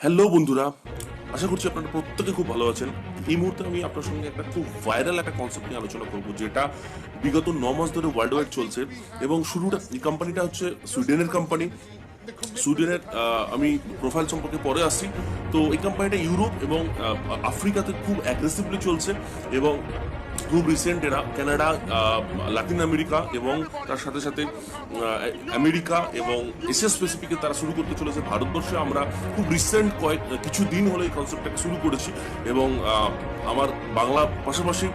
Hello বন্ধুরা, আশা করছি আপনারা প্রত্যেকে খুব ভালো আছেন। এই মুহূর্তে আমি আপনার সঙ্গে একটা খুব ভাইরাল একটা কনসেপ্ট নিয়ে আলোচনা করব, যেটা বিগত 9 মাস ধরে ওয়ার্ল্ড ওয়াইড চলছে। এবং শুরুটা, এই কোম্পানিটা হচ্ছে সুইডেনের কোম্পানি। সুইডেনের আমি প্রোফাইল সম্পর্কে পরে আসছি। তো এই কোম্পানিটা ইউরোপ এবং আফ্রিকাতে খুব অ্যাগ্রেসিভলি চলছে, এবং খুব রিসেন্ট এরা কানাডা, লাতিন আমেরিকা এবং তার সাথে সাথে আমেরিকা এবং এশিয়া স্পেসিফিকে তারা শুরু করতে চলেছে। ভারতবর্ষে আমরা খুব রিসেন্ট কিছু দিন হলো এই কনসেপ্টটাকে শুরু করেছি। এবং আমার বাংলা পাশাপাশি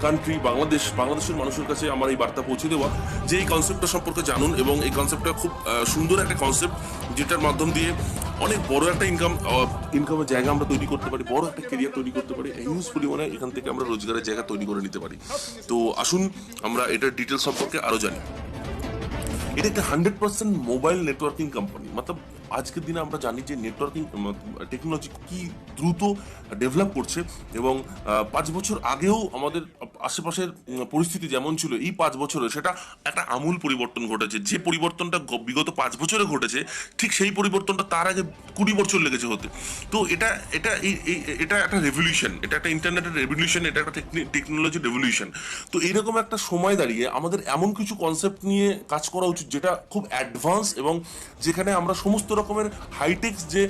কান্ট্রি বাংলাদেশের মানুষের কাছে আমার এই বার্তা পৌঁছে দেওয়া যে এই কনসেপ্টটা সম্পর্কে জানুন। এবং এই কনসেপ্টটা খুব সুন্দর একটা কনসেপ্ট, যেটার মাধ্যম দিয়ে অনেক বড় একটা ইনকামের জায়গা আমরা তৈরি করতে পারি, বড় একটা কেরিয়ার তৈরি করতে পারি, হিউজ পরিমাণে এখান থেকে আমরা রোজগারের জায়গা তৈরি করে নিতে পারি। তো আসুন আমরা এটার ডিটেলস সম্পর্কে আরো জানি। এটা একটা 100% মোবাইল নেটওয়ার্কিং কোম্পানি। মতলব আজকের দিনে আমরা জানি যে নেটওয়ার্কিং টেকনোলজি কি দ্রুত ডেভেলপ করছে। এবং 5 বছর আগেও আমাদের আশেপাশের পরিস্থিতি যেমন ছিল, এই 5 বছরে সেটা একটা আমূল পরিবর্তন ঘটেছে। যে পরিবর্তনটা বিগত 5 বছরে ঘটেছে, ঠিক সেই পরিবর্তনটা তার আগে 20 বছর লেগেছে হতে। তো এটা এটা এটা একটা রেভলিউশন, এটা একটা ইন্টারনেটের রেভলিউশন, এটা একটা টেকনোলজি রেভলিউশন। তো এইরকম একটা সময় দাঁড়িয়ে আমাদের এমন কিছু কনসেপ্ট নিয়ে কাজ করা উচিত যেটা খুব অ্যাডভান্স, এবং যেখানে আমরা সমস্ত রকমের হাইটেক যে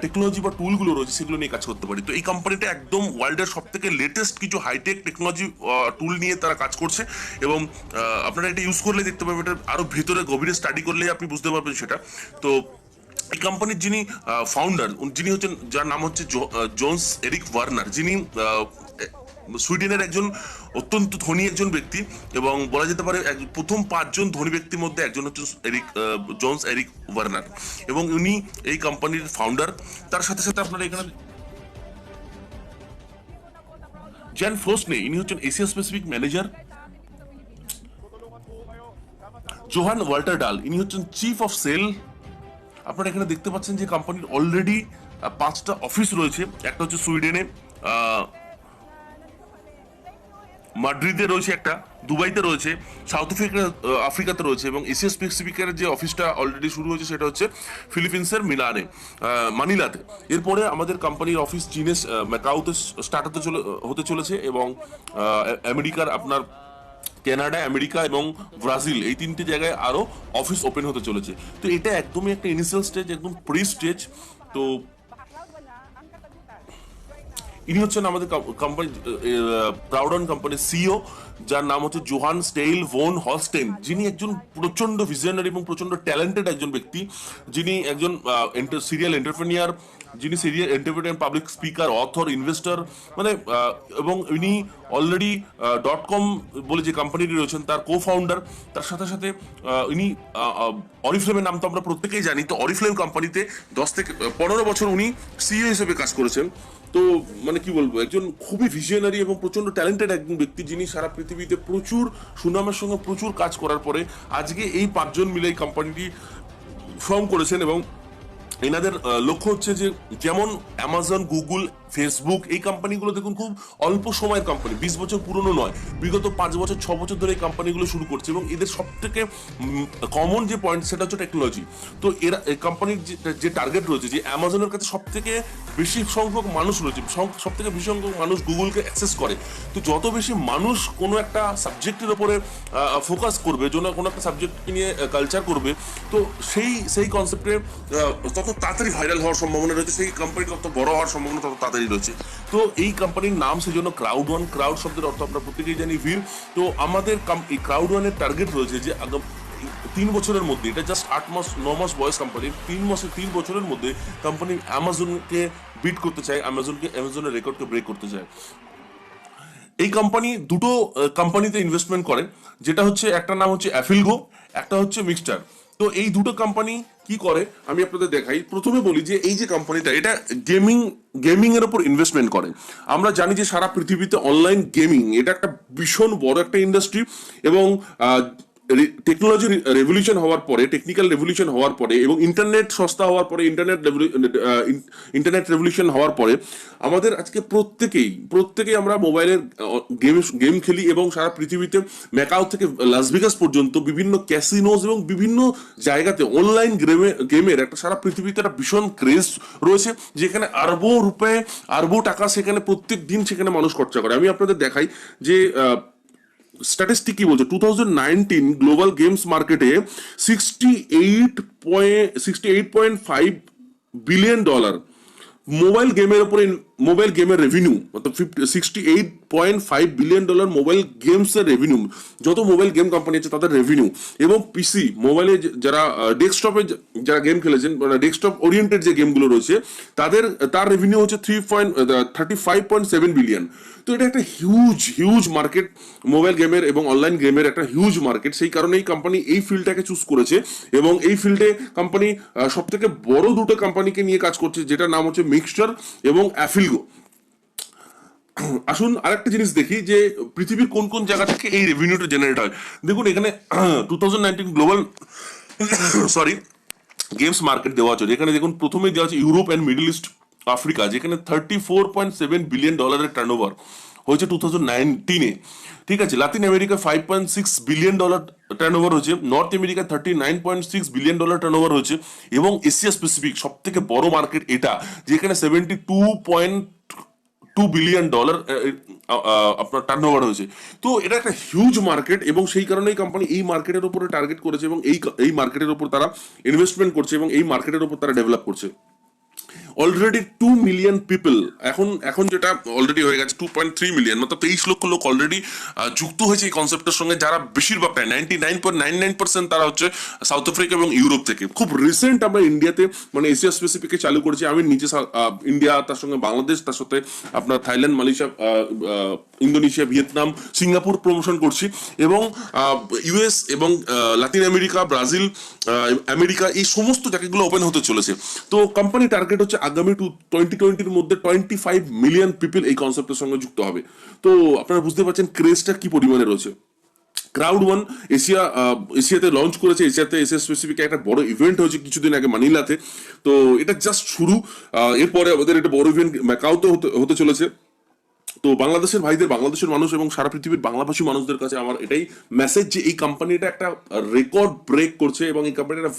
টেকনোলজি বা টুলগুলো রয়েছে সেগুলো নিয়ে কাজ করতে পারি। তো এই কোম্পানিটা একদম ওয়ার্ল্ডের সব থেকে লেটেস্ট কিছু হাইটেক টেকনোলজি টুল নিয়ে তারা কাজ করছে। এবং আপনারা এটা ইউজ করলে দেখতে পাবেন, এটা আরো ভেতরে গভীরে স্টাডি করলেই আপনি বুঝতে পারবেন সেটা। তো এই কোম্পানির যিনি ফাউন্ডার, যিনি হচ্ছেন, যার নাম হচ্ছে জোন্স এরিক ওয়ার্নার, যিনি সুইডেনের একজন অত্যন্ত ধনী একজন ব্যক্তি, এবং বলা যেতে পারে প্রথম 5জন ধনী ব্যক্তির মধ্যে একজন হচ্ছে জোন্স এরিক ওয়ার্নার। এবং উনি এই কোম্পানির ফাউন্ডার। তার সাথে সাথে আপনারা এখানে জ্যান ফ্রোস্টনে, ইনি হচ্ছেন Asia specific manager. Johan Walter Dahl, ইনি হচ্ছেন চিফ অফ সেল। আপনারা এখানে দেখতে পাচ্ছেন যে কোম্পানির অলরেডি 5টা অফিস রয়েছে। একটা হচ্ছে সুইডেনে, মাদ্রিদে রয়েছে একটা, দুবাইতে রয়েছে, সাউথ আফ্রিকাতে রয়েছে, এবং এশিয়া স্পেসিফিকের যে অফিসটা অলরেডি শুরু হয়েছে সেটা হচ্ছে ফিলিপিন্সের মানিলাতে। এরপরে আমাদের কোম্পানির অফিস চীনে ম্যাকাউতে স্টার্ট হতে চলেছে, এবং আমেরিকার আপনার কানাডা, আমেরিকা এবং ব্রাজিল, এই 3টে জায়গায় আরো অফিস ওপেন হতে চলেছে। তো এটা একদমই একটা ইনিশিয়াল স্টেজ, একদম প্রি স্টেজ। তো ইনি হচ্ছেন আমাদের কোম্পানি প্রাউডন কোম্পানির সিইও, যার নাম হচ্ছে জোহান স্টেইল ভোন হলস্টেন, যিনি একজন প্রচন্ড ভিশনারি এবং প্রচন্ড ট্যালেন্টেড একজন ব্যক্তি, যিনি একজন সিরিয়াল এন্টারপ্রেনিয়ার, যিনি serial entrepreneur, public speaker, author, investor, মানে এবং ইনি অলরেডি .com বলে যে কোম্পানিটি রয়েছেন তার কো ফাউন্ডার। তার সাথে সাথে ইনি অরিফ্লেমের নাম তো আমরা প্রত্যেকেই জানি। তো অরিফ্লেম কোম্পানিতে 10 থেকে 15 বছর উনি সিইও হিসেবে কাজ করেছেন। তো মানে কি বলবো, একজন খুবই ভিশনারি এবং প্রচন্ড ট্যালেন্টেড একজন ব্যক্তি, যিনি সারা পৃথিবীতে প্রচুর সুনামের সঙ্গে প্রচুর কাজ করার পরে আজকে এই 5জন মিলে এই কোম্পানিটি ফর্ম করেছেন। এবং এনাদের লক্ষ্য হচ্ছে যে, যেমন অ্যামাজন, গুগল, ফেসবুক, এই কোম্পানিগুলো দেখুন খুব অল্প সময়ের কোম্পানি, 20 বছর পুরনো নয়, বিগত 5 বছর 6 বছর ধরে এই কোম্পানিগুলো শুরু করছে। এবং এদের সব থেকে কমন যে পয়েন্ট সেটা হচ্ছে টেকনোলজি। তো এরা এই কোম্পানির যে টার্গেট রয়েছে, যে অ্যামাজনের কাছে সব থেকে বেশি সংখ্যক মানুষ রয়েছে, সব থেকে বেশি সংখ্যক মানুষ গুগলকে অ্যাক্সেস করে। তো যত বেশি মানুষ কোনো একটা সাবজেক্টের ওপরে ফোকাস করবে, কোনো একটা সাবজেক্টকে নিয়ে কালচার করবে, তো সেই কনসেপ্টে তত তাড়াতাড়ি ভাইরাল হওয়ার সম্ভাবনা রয়েছে, সেই কোম্পানি তত বড় হওয়ার সম্ভাবনা তত তাড়াতাড়ি রয়েছে। তো এই কোম্পানির নাম সেজন্য ক্রাউড ওয়ান। ক্রাউড শব্দের অর্থ আমরা প্রত্যেকেই জানি ভিড়। তো আমাদের এই ক্রাউড ওয়ানের টার্গেট রয়েছে যে 3 বছরের মধ্যে, এটা জাস্ট 8 মাস 9 মাস বয়স কোম্পানির, 3 বছরের মধ্যে কোম্পানি অ্যামাজনকে বিট করতে চায়, অ্যামাজনের রেকর্ডকে ব্রেক করতে চায়। এই কোম্পানি দুটো কোম্পানিতে ইনভেস্টমেন্ট করে, যেটা হচ্ছে, একটা নাম হচ্ছে অ্যাফিলগো, একটা হচ্ছে মিক্সচার। তো এই দুটো কোম্পানি কি করে আমি আপনাদের দেখাই। প্রথমে বলি যে এই যে কোম্পানিটা, এটা গেমিং এর উপর ইনভেস্টমেন্ট করে। আমরা জানি যে সারা পৃথিবীতে অনলাইন গেমিং এটা একটা ভীষণ বড় একটা ইন্ডাস্ট্রি। এবং টেকনোলজি রেভলিউশন হওয়ার পরে, টেকনিক্যাল রেভলিউশন হওয়ার পরে এবং ইন্টারনেট সস্তা হওয়ার পরে, ইন্টারনেট রেভলিউশন হওয়ার পরে আমাদের আজকে প্রত্যেকেই আমরা মোবাইলের গেম খেলি এবং সারা পৃথিবীতে ম্যাকাও থেকে লাস ভেগাস পর্যন্ত বিভিন্ন ক্যাসিনোজ এবং বিভিন্ন জায়গাতে অনলাইন গেমের একটা সারা পৃথিবীতে একটা ভীষণ ক্রেজ রয়েছে, যেখানে আরবো টাকা সেখানে প্রত্যেক দিন সেখানে মানুষ খরচা করে। আমি আপনাদের দেখাই যে স্ট্যাটিস্টিক কি বলছে, 2019 গ্লোবাল গেমস মার্কেটে 68.5 বিলিয়ন ডলার মোবাইল গেমের রেভিনিউ, অর্থাৎ 68.5 বিলিয়ন ডলার মোবাইল গেমস এর রেভিনিউ, যত মোবাইল গেম কোম্পানি আছে তাদের রেভিনিউ। এবং পিসি মোবাইলে যারা ডেস্কটপে যারা গেম খেলেছেন, মানে ডেস্কটপ ওরিয়েন্টেড যে গেমগুলো রয়েছে তার রেভিনিউ হচ্ছে 35.7 বিলিয়ন। তো এটা একটা হিউজ মার্কেট, মোবাইল গেমের এবং অনলাইন গেমের একটা হিউজ মার্কেট। সেই কারণেই কোম্পানি এই ফিল্ডটাকে চুজ করেছে এবং এই ফিল্ডে কোম্পানি সব থেকে বড় দুটো কোম্পানিকে নিয়ে কাজ করছে, যেটার নাম হচ্ছে মিক্সচার এবং অ্যাফিলগো। আসুন আরেকটা জিনিস দেখি যে পৃথিবীর কোন কোন জায়গা থেকে এই রেভিনিউটা জেনারেট হয়। দেখুন এখানে 2019 গ্লোবাল সরি গেমস মার্কেট দেওয়া আছে, যেখানে দেখুন প্রথমেই দেওয়া আছে Europe and Middle East Africa, যেখানে 34.7 বিলিয়ন ডলারের টার্নওভার হয়েছে 2019-এ। ঠিক আছে, Latin America 5.6 billion dollar turnover হয়েছে, North America 39.6 billion dollar turnover হয়েছে, এবং এশিয়া স্পেসিফিক সব থেকে বড় মার্কেট এটা, যেখানে 72.2 বিলিয়ন ডলার আপনার টার্নওভার হয়েছে। তো এটা একটা হিউজ মার্কেট এবং সেই কারণেই কোম্পানি এই মার্কেটের উপরে টার্গেট করেছে এবং এই মার্কেটের উপর তারা ইনভেস্টমেন্ট করছে এবং এই মার্কেটের উপর তারা ডেভেলপ করছে। অলরেডি 2 মিলিয়ন পিপল এখন যেটা অলরেডি হয়ে গেছে 2.3 মিলিয়ন, মানে 23 লক্ষ লোক অলরেডি যুক্ত হয়েছে এই কনসেপ্টের সঙ্গে, যারা বেশিরভাগটাই 99.99% তারা হচ্ছে সাউথ আফ্রিকা এবং ইউরোপ থেকে। খুব রিসেন্ট আমরা ইন্ডিয়াতে মানে এশিয়া স্পেসিফিকে চালু করেছি। আমি নিজে ইন্ডিয়া, তার সঙ্গে বাংলাদেশ, তার সাথে আপনার Thailand, Malaysia, Indonesia, Vietnam, Singapore promotion করছি এবং ইউএস এবং লাতিন আমেরিকা, ব্রাজিল, আমেরিকা, এই সমস্ত জায়গাগুলো ওপেন হতে চলেছে। তো কোম্পানি টার্গেট হচ্ছে আগামী 2020-এর মধ্যে 25 মিলিয়ন পিপল এই কনসেপ্টের সঙ্গে যুক্ত হবে। তো আপনারা বুঝতে পারছেন ক্রেজটা কি পরিমাণে রয়েছে। ক্রাউড 1 এশিয়াতে লঞ্চ করেছে, এশিয়া স্পেসিফিক একটা বড় ইভেন্ট হয়েছে কিছুদিন আগে মানিলাতে। তো এটা জাস্ট শুরু, এরপরে আমাদের একটা বড় ইভেন্ট ম্যাকাওতে হতে চলেছে। তো বাংলাদেশের ভাইদের, বাংলাদেশের মানুষ এবং সারা পৃথিবীর বাংলাভাষী মানুষদের কাছে আমার এটাই মেসেজ যে এই কোম্পানিটা একটা রেকর্ড ব্রেক করছে এবং এই কোম্পানিটা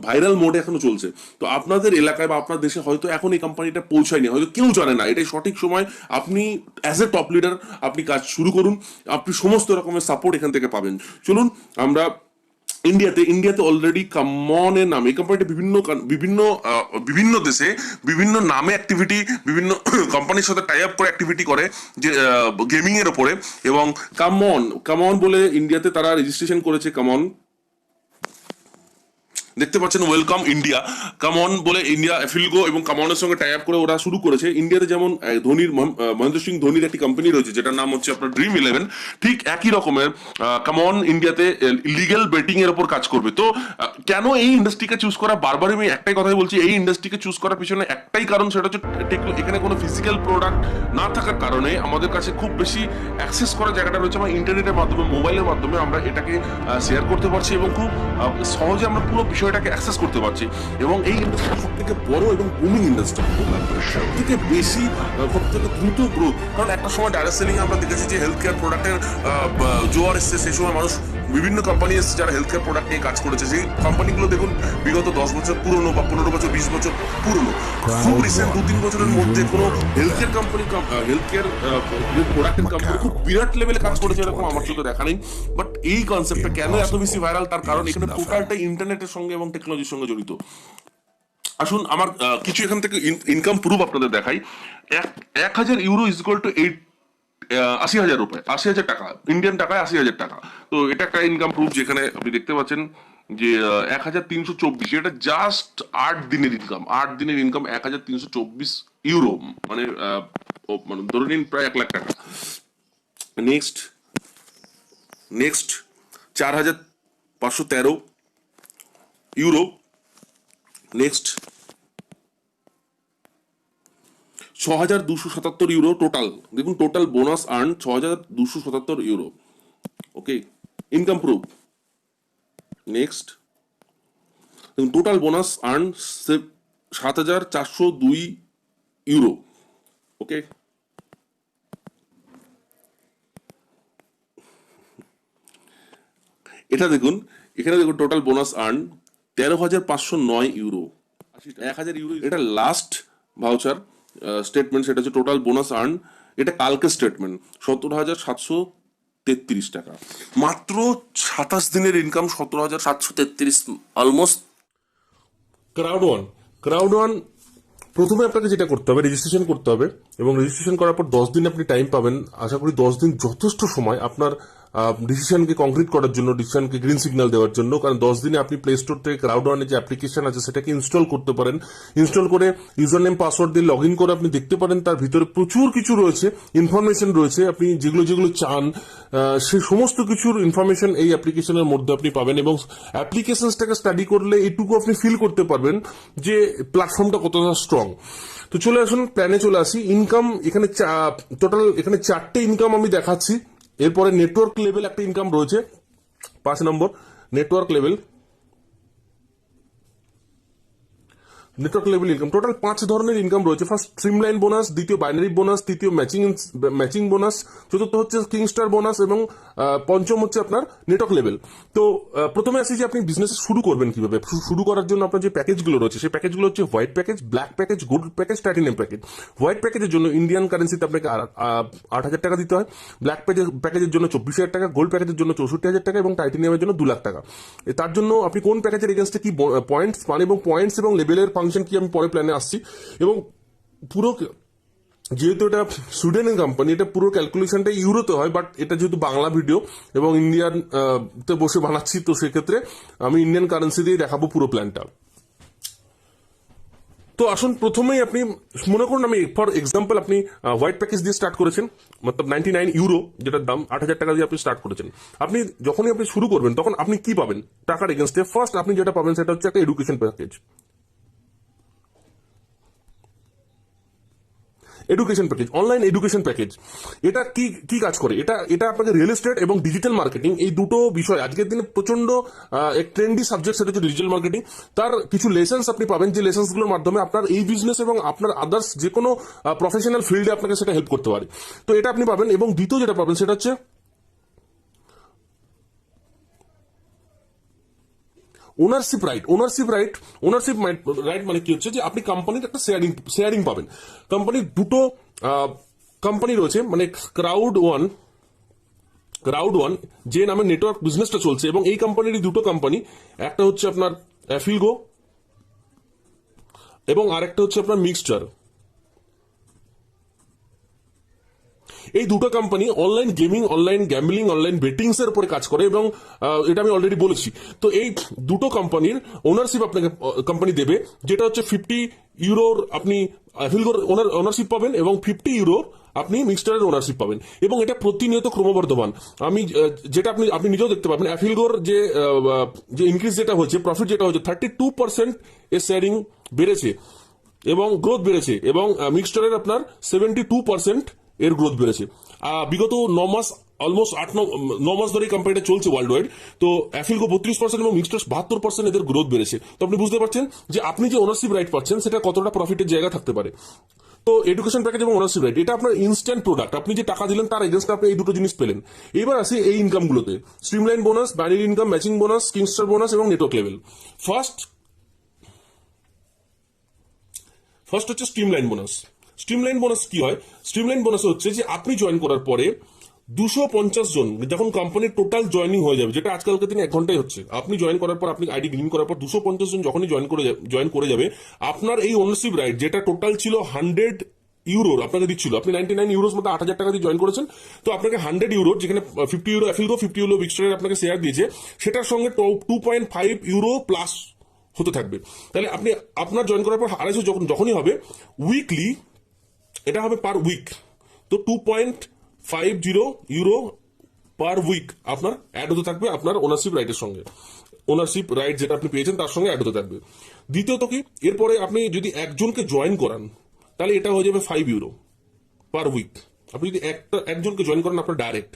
ভাইরাল মোডে এখনো চলছে। তো আপনাদের এলাকায় বা আপনার দেশে হয়তো এখন এই কোম্পানিটা পৌঁছায়নি, হয়তো কেউ জানে না, এটাই সঠিক সময়। আপনি অ্যাজ এ টপ লিডার আপনি কাজ শুরু করুন, আপনি সমস্ত রকমের সাপোর্ট এখান থেকে পাবেন। চলুন আমরা ইন্ডিয়াতে অলরেডি কামনের নামে এই কোম্পানিটা বিভিন্ন দেশে বিভিন্ন নামে অ্যাক্টিভিটি, বিভিন্ন কোম্পানির সাথে টাই আপ করে অ্যাক্টিভিটি করে যে গেমিং এর উপরে। এবং কামন বলে ইন্ডিয়াতে তারা রেজিস্ট্রেশন করেছে। কামন দেখতে পাচ্ছেন, ওয়েলকাম ইন্ডিয়া। কামন বলে ইন্ডিয়া অ্যাফিলগো এবং কামনের সঙ্গে টাই আপ করে ওরা শুরু করেছে। ইন্ডিয়াতে যেমন মহেন্দ্র সিং ধোনির একটি কোম্পানি রয়েছে যেটার নাম হচ্ছে আপনার ড্রিম ইলেভেন, ঠিক একই রকমের কামন ইন্ডিয়াতে লিগ্যাল বেটিং এর উপর কাজ করবে। তো কেন এই ইন্ডাস্ট্রিকে চুজ করা, বারবার আমি একটাই কথাই বলছি, এই ইন্ডাস্ট্রিকে চুজ করার পিছনে একটাই কারণ, সেটা হচ্ছে এখানে কোনো ফিজিক্যাল প্রোডাক্ট না থাকার কারণে আমাদের কাছে খুব বেশি অ্যাক্সেস করার জায়গাটা রয়েছে। আমরা ইন্টারনেটের মাধ্যমে, মোবাইলের মাধ্যমে আমরা এটাকে শেয়ার করতে পারছি এবং খুব সহজে আমরা পুরো বিষয়টাকে অ্যাক্সেস করতে পারছি। এবং এই ইন্ডাস্ট্রি সব থেকে বড় এবং বুমিং ইন্ডাস্ট্রি, সব থেকে বেশি, সব থেকে দ্রুত গ্রোথ। কারণ একটা সময় ডাইরেক্ট সেলিং আমরা দেখেছি যে হেলথ কেয়ার প্রোডাক্টের জোয়ার এসছে, সেই সময় মানুষ বিভিন্ন কোম্পানি এসছে যারা হেলথ কেয়ার প্রোডাক্ট নিয়ে কাজ করেছে। সেই কোম্পানিগুলো দেখুন বিগত 10 বছর পুরনো বা 15 বছর, 20 বছর পুরনো। খুব রিসেন্ট 2-3 বছরের মধ্যে কোনো health care company, health care প্রোডাক্টের কোম্পানি খুব বিরাট লেভেলে কাজ করেছে এরকম আমার চোখে দেখা নেই। বাট এই কনসেপ্টটা কেন এত বেশি ভাইরাল, তার কারণ এখানে টোটালটা ইন্টারনেটের সঙ্গে এবং টেকনোলজির সঙ্গে জড়িত। আসুন আমার কিছু এখান থেকে ইনকাম প্রুফ আপনাদের দেখাই। 1,000 ইউরো ইজ ইকুয়াল টু 80,000 রুপিয়া, 80,000 টাকা, ইন্ডিয়ান টাকায় 80,000 টাকা। তো এটা একটা ইনকাম প্রুফ, যেখানে আপনি দেখতে পাচ্ছেন যে 1,324, এটা জাস্ট 8 দিনের ইনকাম। 8 দিনের ইনকাম 1,324 ইউরো, মানে ধরে নিন প্রায় 1 লাখ টাকা। Next 4,513 euro. Next 6,277 euro total. দেখুন total bonus earn 6,277 euro. Okay, income proof. Next, total bonus earn 7,402 euro. Okay, এটা দেখুন, এখানে দেখুন total bonus earn 13,509 euro, 1,000 euro. এটা লাস্ট ভাউচার স্টেটমেন্ট, সেটা হচ্ছে টোটাল বোনাস আর্ন, এটা কালকে স্টেটমেন্ট 17,733 টাকা। মাত্র 27 দিনের ইনকাম 17,733, অলমোস্ট। ক্রাউড ওয়ান প্রথমে আপনাকে যেটা করতে হবে, রেজিস্ট্রেশন করতে হবে, এবং রেজিস্ট্রেশন করার পর 10 দিন আপনি টাইম পাবেন। আশা করি 10 দিন যথেষ্ট সময় আপনার ডিসিশনকে কংক্রিট করার জন্য, ডিসিশনকে গ্রিন সিগন্যাল দেওয়ার জন্য। কারণ 10 দিনে আপনি প্লে স্টোর থেকে ক্রাউড ওয়ানের যে অ্যাপ্লিকেশন আছে সেটাকে ইনস্টল করতে পারেন। ইনস্টল করে ইউজার নেম পাসওয়ার্ড দিয়ে লগ ইন করে আপনি দেখতে পারেন তার ভিতরে প্রচুর কিছু রয়েছে, ইনফরমেশন রয়েছে। আপনি যেগুলো যেগুলো চান সেই সমস্ত কিছুর ইনফরমেশন এই অ্যাপ্লিকেশনের মধ্যে আপনি পাবেন, এবং অ্যাপ্লিকেশনটাকে স্টাডি করলে এটুকু আপনি ফিল করতে পারবেন যে প্ল্যাটফর্মটা কতটা স্ট্রং। তো চলে আসুন, প্ল্যানে চলে আসি। ইনকাম এখানে টোটাল এখানে 4টে ইনকাম আমি দেখাচ্ছি। এরপরে নেটওয়ার্ক লেভেল একটা ইনকাম রয়েছে, 5 নম্বর নেটওয়ার্ক লেভেল ইনকাম। টোটাল 5 ধরনের ইনকাম রয়েছে। ফার্স্ট স্ট্রিমলাইন বোনাস, দ্বিতীয় বাইনারি বোনাস, তৃতীয় ম্যাচিং বোনাস, চতুর্থ হচ্ছে কিংস্টার বোনাস, এবং পঞ্চম হচ্ছে আপনার নেটওয়ার্ক লেভেল। তো প্রথমে আসি যে আপনি বিজনেস শুরু করবেন কিভাবে। শুরু করার জন্য আপনার যে প্যাকেজগুলো রয়েছে সেই প্যাকেজগুলো হচ্ছে white package, black package, gold package, titanium package. White প্যাকেজের জন্য ইন্ডিয়ান কারেন্সিতে আপনাকে 8,000 টাকা দিতে হয়, ব্ল্যাক প্যাকেজের জন্য 24,000 টাকা, গোল্ড প্যাকেজের জন্য 64,000 টাকা, এবং টাইটানিয়ামের জন্য 2 লাখ টাকা। তার জন্য আপনি কোন প্যাকেজের এগেনস্টে কি পয়েন্টস পান, এবং পয়েন্টস এবং লেভেলের ফাংশন কি আমি পরে প্ল্যানে আসছি। এবং পুরো, যেহেতু এটা সুইডেনের কোম্পানি, এটা পুরো ক্যালকুলেশনটা ইউরোতে হয়, বাট এটা যেহেতু বাংলা ভিডিও এবং ইন্ডিয়ান তে বসে বানাচ্ছি, তো সেক্ষেত্রে আমি ইন্ডিয়ান কারেন্সি দিয়ে দেখাবো পুরো প্ল্যানটা। তো আসুন, প্রথমেই আপনি মনে করুন আমি ফর এক্সাম্পল আপনি হোয়াইট প্যাকেজ দিয়ে স্টার্ট করেছেন, মতলব 99 ইউরো, যেটার দাম 8,000 টাকা দিয়ে আপনি স্টার্ট করেছেন। আপনি যখনই আপনি শুরু করবেন তখন আপনি কি পাবেন টাকার এগেনস্টে? ফার্স্ট আপনি যেটা পাবেন সেটা হচ্ছে একটা education package. Online education package. এটা কি কি কাজ করে? এটা আপনাকে রিয়েল এস্টেট এবং ডিজিটাল মার্কেটিং, এই দুটো বিষয় আজকের দিনে প্রচন্ড এক ট্রেন্ডি সাবজেক্ট, সেটা হচ্ছে ডিজিটাল মার্কেটিং। তার কিছু লেসন্স আপনি পাবেন, যে লেসন্স গুলোর মাধ্যমে আপনার এই বিজনেস এবং আপনার আদার্স যে কোনো প্রফেশনাল ফিল্ডে আপনাকে সেটা হেল্প করতে পারে। তো এটা আপনি পাবেন। এবং দ্বিতীয় যেটা পাবেন সেটা হচ্ছে ওনারশিপ রাইট। মানে কি হচ্ছে যে আপনি কোম্পানির একটা শেয়ারিং পাবেন। কোম্পানির দুটো কোম্পানি রয়েছে, মানে ক্রাউড ওয়ান যে নামে নেটওয়ার্ক বিজনেসটা চলছে, এবং এই কোম্পানির দুটো কোম্পানি, একটা হচ্ছে আপনার অ্যাফিলগো এবং আরেকটা হচ্ছে আপনার মিক্সচার। এই দুটো company online gaming, online gambling, online bettings এর উপরে কাজ করে, এবং এটা আমি অলরেডি বলেছি। তো এই দুটো কোম্পানির ওনারশিপ আপনাকে কোম্পানি দেবে, যেটা হচ্ছে 50 ইউরোর আপনি অ্যাফিলগোর ওনারশিপ পাবেন, এবং 50 ইউরোর আপনি মিক্সচারের ওনারশিপ পাবেন। এবং এটা প্রতিনিয়ত ক্রমবর্ধমান। আমি যেটা আপনি নিজেও দেখতে পাবেন, অ্যাফিলগোর যে ইনক্রিজ যেটা হচ্ছে, প্রফিট যেটা হচ্ছে 32% এর শেয়ারিং বেড়েছে এবং গ্রোথ বেড়েছে, এবং মিক্সচারের আপনার 72% এর গ্রোথ বেড়েছে। বিগত 9 মাস, অলমোস্ট 9 মাস ধরে কোম্পানিটা চলছে ওয়ার্ল্ড ওয়াইড। তো অ্যাফিলগো 32% এবং মিক্সচার 72% এদের গ্রোথ বেড়েছে। তো আপনি বুঝতে পারছেন যে আপনি যে ওনারশিপ রাইট পাচ্ছেন সেটা কতটা প্রফিটের জায়গা থাকতে পারে। তো এডুকেশন প্যাকেজ এবং ওনারশিপ রাইট, এটা আপনার ইনস্ট্যান্ট প্রোডাক্ট। আপনি যে টাকা দিলেন তার এগেন্স্টে আপনি এই দুটো জিনিস পেলেন। এবার আসি এই ইনকামগুলোতে, streamline bonus, binary income, matching bonus, kingster bonus এবং নেটওয়ার্ক লেভেল। ফার্স্ট হচ্ছে স্ট্রিমলাইন বোনাস। স্ট্রিমলাইন বোনাস কি হয়? স্ট্রিমলাইন বোনাস হচ্ছে যে আপনি জয়েন করার পরে 250 জন, যখন কোম্পানির টোটাল জয়েনিং হয়ে যাবে, যেটা আজকালকার দিনে 1 ঘন্টায় হচ্ছে, আপনি জয়েন করার পর, আপনি আইডি গ্রিন করার পর 250 জন যখনই জয়েন করে যাবে, আপনার এই ওনারশিপ রাইট, যেটা টোটাল ছিল 100 ইউরোর আপনাকে দিচ্ছিল, আপনি 99 ইউরোর মধ্যে 8,000 টাকা দিয়ে জয়েন করেছেন, তো আপনাকে 100 ইউরোর, যেখানে 50 ইউরো অ্যাফিলগো, 50 ইউরো মিক্সচারের আপনাকে শেয়ার দিয়েছে, সেটার সঙ্গে 2.5 ইউরো প্লাস হতে থাকবে। তাহলে আপনি আপনার জয়েন করার পর 250 যখনই হবে, উইকলি এটা হবে পার উইক। তো 2.50 ইউরো পার উইক আপনার অ্যাড হতে থাকবে আপনার ওনারশিপ রাইটের সঙ্গে। ওনারশিপ রাইট যেটা আপনি পেয়েছেন তার সঙ্গে অ্যাড হতে থাকবে। দ্বিতীয়ত কি, এরপরে আপনি যদি একজনকে জয়েন করান, তাহলে এটা হয়ে যাবে 5 ইউরো পার উইক। আপনি যদি একজনকে জয়েন করেন আপনার ডাইরেক্ট,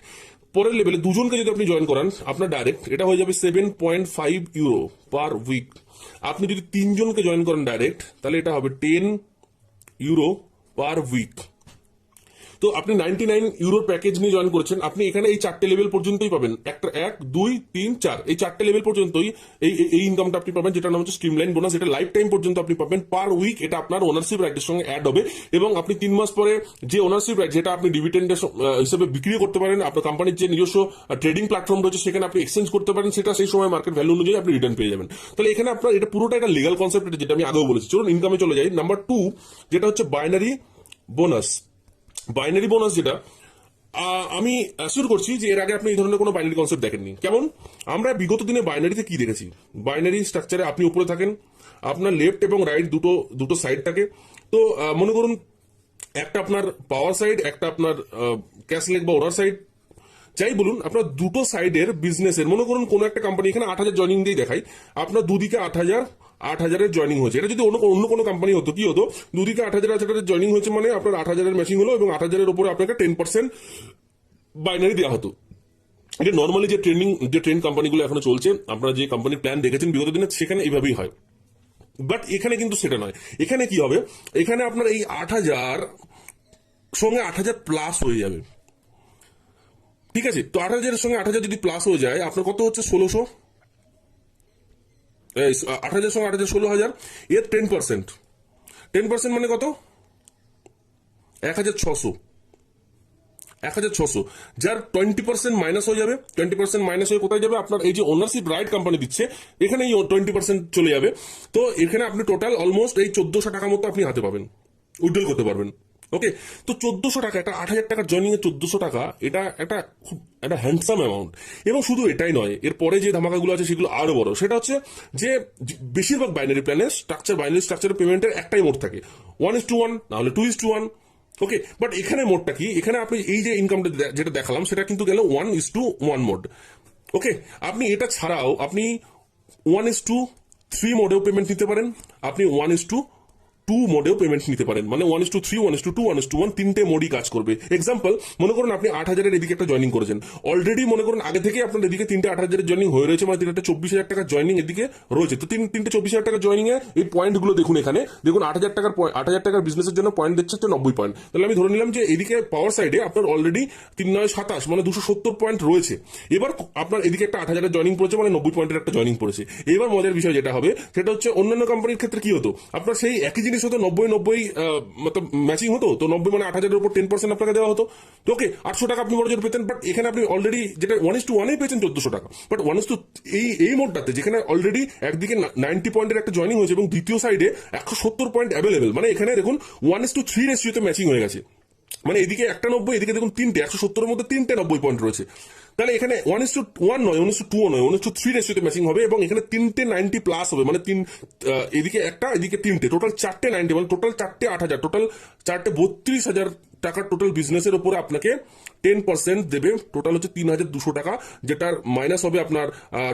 পরের লেভেলে দুজনকে যদি আপনি জয়েন করান আপনার ডাইরেক্ট এটা হয়ে যাবে 7.5 ইউরো পার উইক। আপনি যদি তিনজনকে জয়েন করেন ডাইরেক্ট তাহলে এটা হবে 10 ইউরো পার উইক। তো আপনি 99 ইউরোর প্যাকেজ নিয়ে জয়েন করেছেন, আপনি এখানে এই চারটে লেভেল পর্যন্তই পাবেন, একটা 1 2 3 4 এই চারটে লেভেল পর্যন্তই এই ইনকামটা আপনি পাবেন, যেটা নাম হচ্ছে স্ট্রিমলাইন বোনাস। এটা লাইফ টাইম পর্যন্ত আপনি পাবেন পার উইক। এটা আপনার ওনারশিপ রাইটের সঙ্গে অ্যাড হবে এবং আপনি 3 মাস পরে যে ওনারশিপ রাইট যেটা আপনি ডিভিডেন্ডের হিসেবে বিক্রিও করতে পারেন, আপনার কোম্পানির যে নিজস্ব ট্রেডিং প্ল্যাটফর্ম রয়েছে সেখানে আপনি এক্সচেঞ্জ করতে পারেন, সেটা সেই সময় মার্কেট ভ্যালু অনুযায়ী আপনি রিটার্ন পেয়ে যাবেন। তাহলে এখানে আপনার এটা পুরোটা একটা লিগাল কনসেপ্ট, যেটা আমি আগেও বলেছি। চলুন ইনকামে চলে যাই। নাম্বার 2 যেটা হচ্ছে বাইনারি বোনাস। বাইনারি বোনাস যেটা আমি অ্যাসিওর করছি যে এর আগে আপনি এই ধরনের কোনো বাইনারি কনসেপ্ট দেখেননি। কেমন? আমরা বিগত দিনে বাইনারিতে কি দেখেছি, বাইনারি স্ট্রাকচারে আপনি উপরে থাকেন, আপনার লেফট এবং রাইট দুটো সাইড থাকে। তো মনে করুন একটা আপনার পাওয়ার সাইড, একটা আপনার ক্যাশ লেগ বা ওনার সাইড, যাই বলুন আপনার দুটো সাইডের বিজনেসের, মনে করুন কোনো একটা কোম্পানি এখানে 8,000 জয়নিং দিয়ে দেখাই, আপনার দুদিকে 8,000 জয়নিং হয়েছে। এটা যদি অন্য কোনো কোম্পানি হতো কি হতো, দুদিকে 8,000 জয়নিং হয়েছে মানে আপনার 8,000 ম্যাচিং হলো এবং 8,000 উপরে আপনাকে 10% বাইনারি দেওয়া হতো। এটা নর্মালি যে ট্রেন্ড কোম্পানিগুলো এখনো চলছে, আপনারা যে কোম্পানির প্ল্যান দেখেছেন বিগত দিনে সেখানে এইভাবেই হয়। বাট এখানে কিন্তু সেটা নয়। এখানে কি হবে, এখানে আপনার এই 8,000 সঙ্গে 8,000 প্লাস হয়ে যাবে। ঠিক আছে, তো 8,000 সঙ্গে 8,000 যদি প্লাস হয়ে যায় আপনার কত হচ্ছে 1,600। 8,000 সঙ্গে 8,000 16,000, এর 10% মানে কত, 1,600। 1,600 যার 20% মাইনাস হয়ে যাবে। 20% মাইনাস হয়ে কোথায় যাবে, আপনার এই যে ওনারশিপ রাইট কোম্পানি দিচ্ছে এখানে এই 20% চলে যাবে। তো এখানে আপনি টোটাল অলমোস্ট এই 1,400 টাকা মতো আপনি হাতে পাবেন, উইথড্রল করতে পারবেন। ওকে, তো 1,400 টাকা, একটা 8,000 টাকার জয়নিং এ 1,400 টাকা, এটা খুব একটা হ্যান্ডসাম অ্যামাউন্ট। এবং শুধু এটাই নয়, এর পরে যে ধামাকাগুলো আছে সেগুলো আরো বড়। সেটা হচ্ছে যে বেশিরভাগ বাইনারি প্ল্যানের বাইনারি স্ট্রাকচার পেমেন্টের একটাই মোড থাকে, 1:1 না হলে 2:1। ওকে, বাট এখানে মোডটা কি, এখানে আপনি এই যে ইনকামটা যেটা দেখালাম সেটা কিন্তু গেল 1:1 মোড। ওকে, আপনি এটা ছাড়াও আপনি 1:3 মোডেও পেমেন্ট নিতে পারেন, আপনি 1:2 মোডেও পেমেন্ট নিতে পারেন। মানে 1:3, 1:2, 1:1 তিনটে মোডই কাজ করবে। এক্সাম্পল, মনে করুন আপনি 8,000 এদিকে একটা জয়নিং করেছেন অলরেডি, মনে করুন আগে থেকে আপনার এদিকে তিনটে 8,000 জয়নিং হয়ে রয়েছে, মানে তিনটে 24,000 টাকার জয়নিং এদিকে রয়েছে। তো তিনটে 24,000 টাকার জয়নিং এ এই পয়েন্টগুলো দেখুন, এখানে দেখুন 8,000 টাকার বিজনেসের জন্য পয়েন্ট দিচ্ছে হচ্ছে 90 পয়েন্ট। তাহলে আমি ধরে নিলাম যে এদিকে পাওয়ার সাইডে আপনার অলরেডি 3×9 = 27 মানে 270 পয়েন্ট রয়েছে। এবার আপনার এদিকে একটা 8,000 জয়নিং পড়েছে, মানে 90 পয়েন্টের একটা জয়নিং পড়েছে। এবার মজার বিষয় যেটা হবে সেটা হচ্ছে অন্যান্য কোম্পানির ক্ষেত্রে কি হতো, আপনার সেই একই জিনিস হতো 90 মতলব ম্যাচিং হতো, তো 90 মানে 8,000 উপর 10% আপনাকে দেওয়া হতো। তো ওকে, 800 টাকা আপনি বড়জোর পেতেন। বাট এখানে আপনি অলরেডি যেটা 1:1 পেয়েছেন 1,400 টাকা। বাট 1:2 এই মোডটাতে যেখানে অলরেডি একদিকে 90 পয়েন্টের একটা জয়নিং হয়েছে এবং দ্বিতীয় সাইডে 170 পয়েন্ট অ্যাভেলেবেল, মানে এখানে দেখুন 1:3 রেশিওতে ম্যাচিং হয়ে গেছে। মানে এদিকে একটা 90, এদিকে দেখুন তিনটে 170-এর মধ্যে তিনটে 90 পয়েন্ট রয়েছে। তাহলে এখানে 1:1 নয়, 1:2 নয়, 1:3 রেশিওতে ম্যাচিং হবে এবং এখানে তিনটে 90 প্লাস হবে, মানে এদিকে একটা এদিকে তিনটে, টোটাল 4টে 90, মানে টোটাল 4টে 8,000, টোটাল 4টে 32,000 টাকার টোটাল বিজনেসের উপরে আপনাকে 10% দেবে। টোটাল হচ্ছে 3,200 টাকা, যেটার মাইনাস হবে আপনার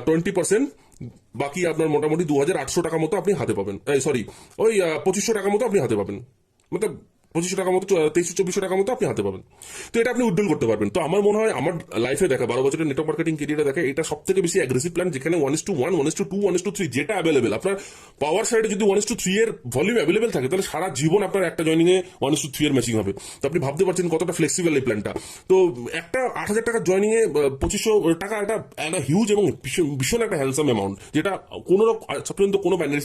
20%, বাকি আপনার মোটামুটি 2,800 টাকা মতো আপনি হাতে পাবেন। সরি, ওই 2,500 টাকা মতো আপনি হাতে পাবেন, মানে 2,500 টাকা মতো, 2,300-2,400 টাকা মতো আপনি হাতে পাবেন। তো এটা আপনি উইথড্রল করতে পারবেন। তো আমার মনে হয় আমার লাইফে দেখা 12 বছরের নেটওয়ার্ক মার্কেটিং কেরিয়ারে দেখা এটা সব থেকে বেশি অ্যাগ্রেসিভ প্ল্যান, যেখানে 1:1, 1:2, 1:3 যেটা অ্যাভেলেবেল। আপনার পাওয়ার সাইডে যদি 1:3 এর ভলিউম অ্যাভেলেবেল থাকে তাহলে সারা জীবন আপনার একটা জয়নিং এ 1:3 এর ম্যাচিং হবে। তো আপনি ভাবতে পারছেন কতটা ফ্লেক্সিবল এই প্ল্যানটা। তো একটা 8,000 টাকার জয়নিং এ 2,500 টাকা, এটা হিউজ এবং ভীষণ একটা হ্যান্ডসাম অ্যামাউন্ট, যেটা কোনো পর্যন্ত কোনো বাইনারি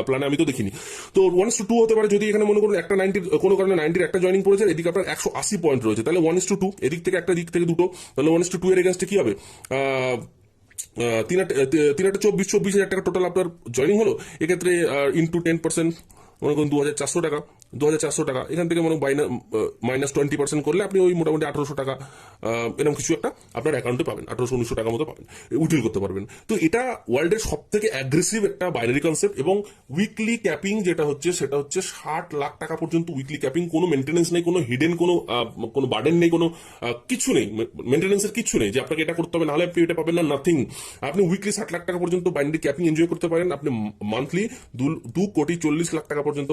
প্ল্যানে আমি তো দেখিনি। তো 1:2 হতে পারে যদি এখানে মনে করুন একটা 90 কোনো কারণে 90 একটা জয়নিং পড়েছে, এদিকে আপনার 180 পয়েন্ট রয়েছে, তাহলে 1:2, এদিক থেকে একটা দিক থেকে দুটো, তাহলে 1:2 এর এগেন্স্টে কি হবে, 3,24,000 টাকা টোটাল আপনার জয়নিং হলো। এক্ষেত্রে ইন্টু 10% মনে করুন 2,400 টাকা, 2,400 টাকা এখান থেকে মনে মাইনাস 20% করলে আপনি ওই মোটামুটি 1,800 টাকা এরকম কিছু একটা আপনার অ্যাকাউন্টে পাবেন, 1,800-1,900 টাকা মতো পাবেন, উইথড্রল করতে পারবেন। তো এটা ওয়ার্ল্ডের সব থেকে অ্যাগ্রেসিভ একটা বাইনারি কনসেপ্ট এবং উইকলি ক্যাপিং যেটা হচ্ছে সেটা হচ্ছে 60 লাখ টাকা পর্যন্ত উইকলি ক্যাপিং। কোনো মেনটেন্যান্স নেই, কোনো হিডেন কোনো বার্ডেন নেই, কোনো কিছু নেই, মেনটেন্যান্সের কিছু নেই যে আপনাকে এটা করতে হবে নাহলে আপনি এটা পাবেন না, নাথিং। আপনি উইকলি 60 লাখ টাকা পর্যন্ত বাইনারি ক্যাপিং এনজয় করতে পারেন। আপনি মান্থলি 2,40,00,000 টাকা পর্যন্ত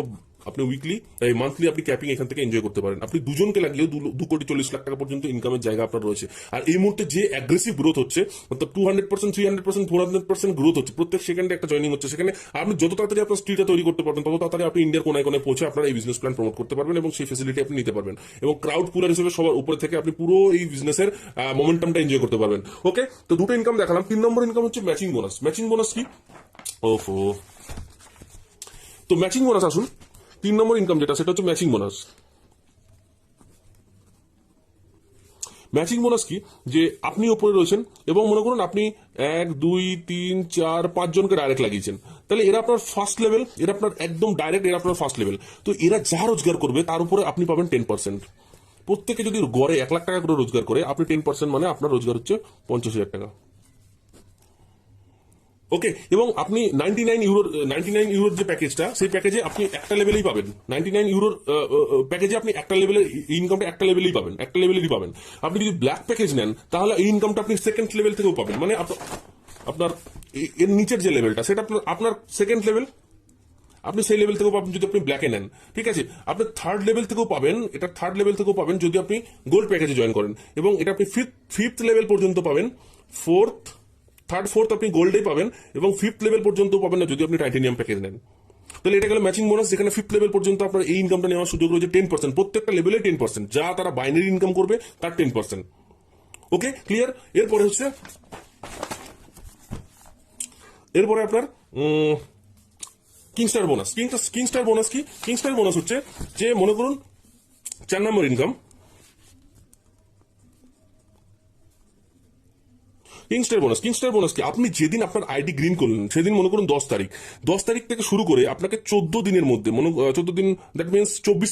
আপনি উইকলি মান্থলি আপনি ক্যাপিং এখান থেকে এনজয় করতে পারেন। আপনি দুজনকে লাগিয়েও 2,40,00,000 পর্যন্ত ইনকামের জায়গা আপনার রয়েছে। আর এই মুহূর্তে যে অ্যাগ্রেসিভ গ্রোথ হচ্ছে, অর্থাৎ 200%, 300%, 400% গ্রোথ হচ্ছে, প্রত্যেক সেকেন্ডে একটা জয়েনিং হচ্ছে, সেখানে আপনি যত তাড়াতাড়ি আপনার স্ট্রিটটা তৈরি করতে পারবেন, তত তাড়াতাড়ি আপনি ইন্ডিয়ার কোনায় কোনায় পৌঁছে আপনার এই বিজনেস প্ল্যান প্রমোট করতে পারবেন এবং সেই ফেসিলিটি আপনি নিতে পারবেন, এবং ক্রাউড পুলার হিসেবে সবার উপরে থেকে আপনি পুরো এই বিজনেসের মোমেন্টামটা এনজয় করতে পারবেন। ওকে, তো দুটো ইনকাম দেখালাম। 3 নম্বর ইনকাম হচ্ছে ম্যাচিং বোনাস। ম্যাচিং বোনাস কি? ওফো, তো ম্যাচিং বোনাস আসুন। 3 নম্বর ইনকাম যেটা, সেটা হচ্ছে ম্যাচিং বোনাস। ম্যাচিং বোনাস কি? যে আপনি ওপরে রয়েছেন এবং মনে করুন আপনি 1, 2, 3, 4, 5 জনকে ডাইরেক্ট লাগিয়েছেন, তাহলে এরা আপনার ফার্স্ট লেভেল, এরা আপনার একদম ডাইরেক্ট, এরা আপনার ফার্স্ট লেভেল। তো এরা যা রোজগার করবে তার উপরে আপনি পাবেন 10%। প্রত্যেকে যদি গড়ে 1 লাখ টাকা করে রোজগার করে, আপনি 10% মানে আপনার রোজগার হচ্ছে 50,000 টাকা। ওকে, এবং আপনি 99 ইউরোর যে প্যাকেজটা, সেই প্যাকেজে আপনি একটা লেভেলেই পাবেন। 99 ইউরোর প্যাকেজে আপনি একটা লেভেলের ইনকামটা একটা লেভেলেই পাবেন, একটা লেভেলেরই পাবেন। আপনি যদি ব্ল্যাক প্যাকেজ নেন, তাহলে এই ইনকামটা আপনি সেকেন্ড লেভেল থেকেও পাবেন, মানে আপনার এর নিচের যে লেভেলটা, সেটা আপনার সেকেন্ড লেভেল, আপনি সেই লেভেল থেকেও পাবেন যদি আপনি ব্ল্যাকে নেন। ঠিক আছে, আপনি থার্ড লেভেল থেকেও পাবেন, এটা থার্ড লেভেল থেকেও পাবেন যদি আপনি গোল্ড প্যাকেজে জয়েন করেন, এবং এটা আপনি ফিফথ লেভেল পর্যন্ত পাবেন। থার্ড ফোর্থ আপনি গোল্ডেই পাবেন, এবং ফিফথ লেভেল পর্যন্ত পাবেন না যদি আপনি টাইটেনিয়াম প্যাকেজ নেন। তাহলে এটা গেল ম্যাচিং বোনাস, যেখানে ফিফথ লেভেল পর্যন্ত আপনার এই ইনকামটা নেওয়ার সুযোগ রয়েছে 10%। প্রত্যেকটা লেভেলে 10%, যা তারা বাইনারি ইনকাম করবে তার 10%। ওকে, ক্লিয়ার? এরপরে আপনার কিংস্টার বোনাস। কিংস্টার বোনাস কি? কিংস্টার বোনাস হচ্ছে যে মনে করুন 4 নম্বর ইনকাম। কিংস্টার বোনাস কি? আপনি যেদিন আপনার আইডি গ্রিন করলেন, সেদিন মনে করুন 10 তারিখ থেকে শুরু করে আপনাকে 14 দিনের মধ্যে, 14 দিন, দ্যাট মিনস 24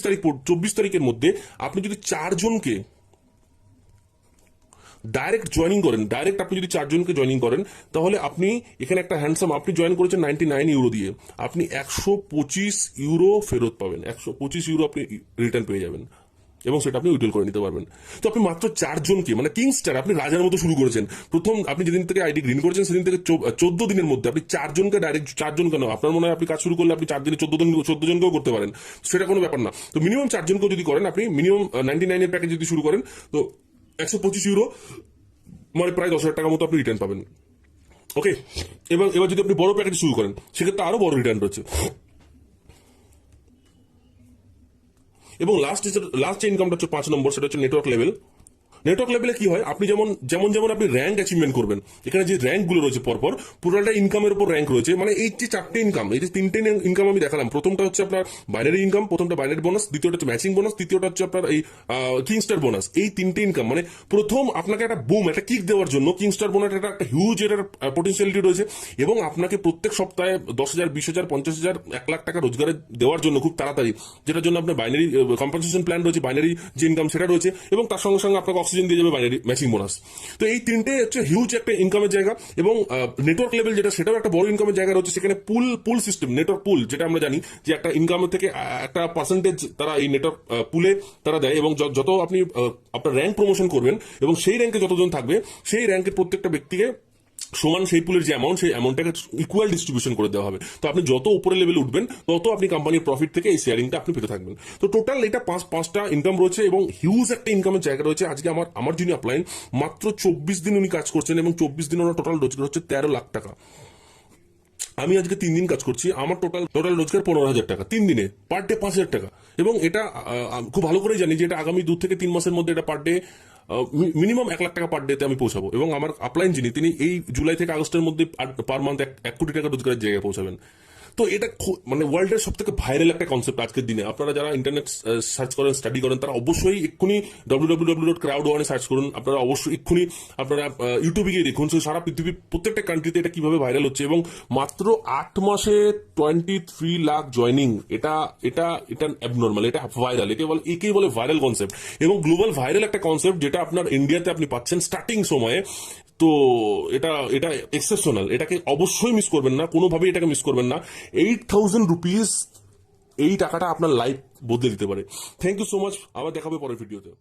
তারিখের মধ্যে আপনি যদি 4 জনকে ডাইরেক্ট জয়েনিং করেন, ডাইরেক্ট আপনি যদি 4 জনকে জয়েনিং করেন, তাহলে আপনি এখানে একটা হ্যান্ডসাম, আপনি জয়েন করেছেন 99 ইউরো দিয়ে, আপনি 125 ইউরো ফেরত পাবেন। 125 ইউরো আপনি রিটার্ন পেয়ে যাবেন, এবং সেটা আপনি উইথড্র করে নিতে পারবেন। তো আপনি মাত্র 4 জনকে, মানে কিংস্টার, আপনি রাজার মতো শুরু করেছেন। প্রথম আপনি যেদিন থেকে আইডি গ্রিন করেছেন, সেদিন থেকে 14 দিনের মধ্যে আপনি 4 জনকে ডাইরেক্ট, 4 জন কেন, আপনার মনে হয় আপনি কাজ শুরু করলে আপনি 4 দিনে 14 জনকেও করতে পারেন, সেটা কোনো ব্যাপার না। তো মিনিমাম 4 জনকেও যদি করেন, আপনি মিনিমাম 99 এর প্যাকেজ যদি শুরু করেন, তো 125 ইউরো মানে প্রায় 10,000 টাকা মতো আপনি রিটার্ন পাবেন। ওকে, এবার যদি আপনি বড় প্যাকেজ শুরু করেন, সেক্ষেত্রে আরো বড় রিটার্ন রয়েছে। এবং লাস্ট যে ইনকামটা হচ্ছে 5 নম্বর, সেটা হচ্ছে নেটওয়ার্ক লেভেল। নেটওয়ার্ক লেভেলে কি হয়, আপনি যেমন আপনি র্যাঙ্ক অ্যাচিভমেন্ট করবেন, এখানে যে র্যাঙ্ক গুলো রয়েছে পরপর, পুরোটা ইনকামের উপর র্যাঙ্ক রয়েছে। মানে এই যে 4টে ইনকাম, এই যে 3টে ইনকাম আমি দেখালাম, প্রথমটা হচ্ছে আপনার বাইনারি ইনকাম, প্রথমটা বাইনারি বোনাস, দ্বিতীয়টা হচ্ছে ম্যাচিং বোনাস, তৃতীয়টা হচ্ছে আপনার এই কিংস্টার বোনাস। এই 3টে ইনকাম মানে প্রথম আপনাকে একটা বুম, একটা কিক দেওয়ার জন্য কিংস্টার বোনাস একটা হিউজ এটার পটেনশিয়ালিটি রয়েছে, এবং আপনাকে প্রত্যেক সপ্তাহে 10,000, 20,000, 50,000, 1 লাখ টাকা রোজগারে দেওয়ার জন্য খুব তাড়াতাড়ি, যেটার জন্য আপনার বাইনারি কম্পেনসেশন প্ল্যান রয়েছে, বাইনারি যে ইনকাম সেটা রয়েছে, এবং তার সঙ্গে সঙ্গে আপনাকে অক্সিজেন দিয়ে যাবে বাইনারি ম্যাচিং বোনাস। তো এই 3টে হচ্ছে হিউজ একটা ইনকামের জায়গা। এবং নেটওয়ার্ক লেভেল যেটা, সেটাও একটা বড় ইনকামের জায়গা রয়েছে। সেখানে পুল সিস্টেম, নেটওয়ার্ক পুল, যেটা আমরা জানি যে একটা ইনকামের থেকে একটা পার্সেন্টেজ তারা এই নেটওয়ার্ক পুলে তারা দেয়, এবং যত আপনি আপনার র্যাঙ্ক প্রমোশন করবেন, এবং সেই র্যাঙ্কে যতজন থাকবে, সেই র্যাঙ্কের প্রত্যেকটা ব্যক্তিকে সমান সেই পুলের যে অ্যামাউন্ট, সেই অ্যামাউন্টটাকে ইকুয়াল ডিস্ট্রিবিউশন করে দেওয়া হবে। তো আপনি যত উপরে লেভেলে উঠবেন, তত আপনি কোম্পানির প্রফিট থেকে এই শেয়ারিংটা আপনি পেতে থাকবেন। তো টোটাল এটা 5টা ইনকাম রয়েছে, এবং হিউজ একটা ইনকামের জায়গা রয়েছে। আজকে আমার যিনি আপলাইন, মাত্র 24 দিন উনি কাজ করছেন, এবং 24 দিন ওনার টোটাল রোজগার হচ্ছে 13 লাখ টাকা। আমি আজকে 3 দিন কাজ করছি, আমার টোটাল রোজগার 15,000 টাকা 3 দিনে, পার ডে 5,000 টাকা। এবং এটা খুব ভালো করেই জানি যে এটা আগামী 2 থেকে 3 মাসের মধ্যে এটা পার ডে মিনিমাম 1 লাখ টাকা পার ডেতে আমি পৌঁছাবো। এবং আমার আপলাইন যিনি, তিনি এই জুলাই থেকে আগস্টের মধ্যে পার মান্থ 1 কোটি টাকা রোজগারের জায়গায় পৌঁছাবেন। তো এটা মানে ওয়ার্ল্ডের সব থেকে ভাইরাল একটা কনসেপ্ট আজকের দিনে। আপনারা যারা ইন্টারনেট সার্চ করেন, স্টাডি করেন, তারা অবশ্যই এক্ষুনি www.crowd1 সার্চ করুন। আপনারা অবশ্যই এক্ষুনি আপনারা ইউটিউবে গিয়ে দেখুন সারা পৃথিবীর প্রত্যেকটা কান্ট্রিতে এটা কিভাবে ভাইরাল হচ্ছে। এবং মাত্র 8 মাসে 23 লাখ জয়নিং, এটা অ্যাবনর্মাল, এটা ভাইরাল, একেই বলে ভাইরাল কনসেপ্ট, এবং গ্লোবাল ভাইরাল একটা কনসেপ্ট, যেটা আপনার ইন্ডিয়াতে আপনি পাচ্ছেন স্টার্টিং সময়ে। তো এটা এক্সেপশনাল, এটাকে অবশ্যই মিস করবেন না, কোনোভাবেই এটাকে মিস করবেন না। 8,000 রুপিস, এই টাকাটা আপনার লাইফ বদলে দিতে পারে। থ্যাংক ইউ সো মাচ, আবার দেখাবে পরের ভিডিওতে।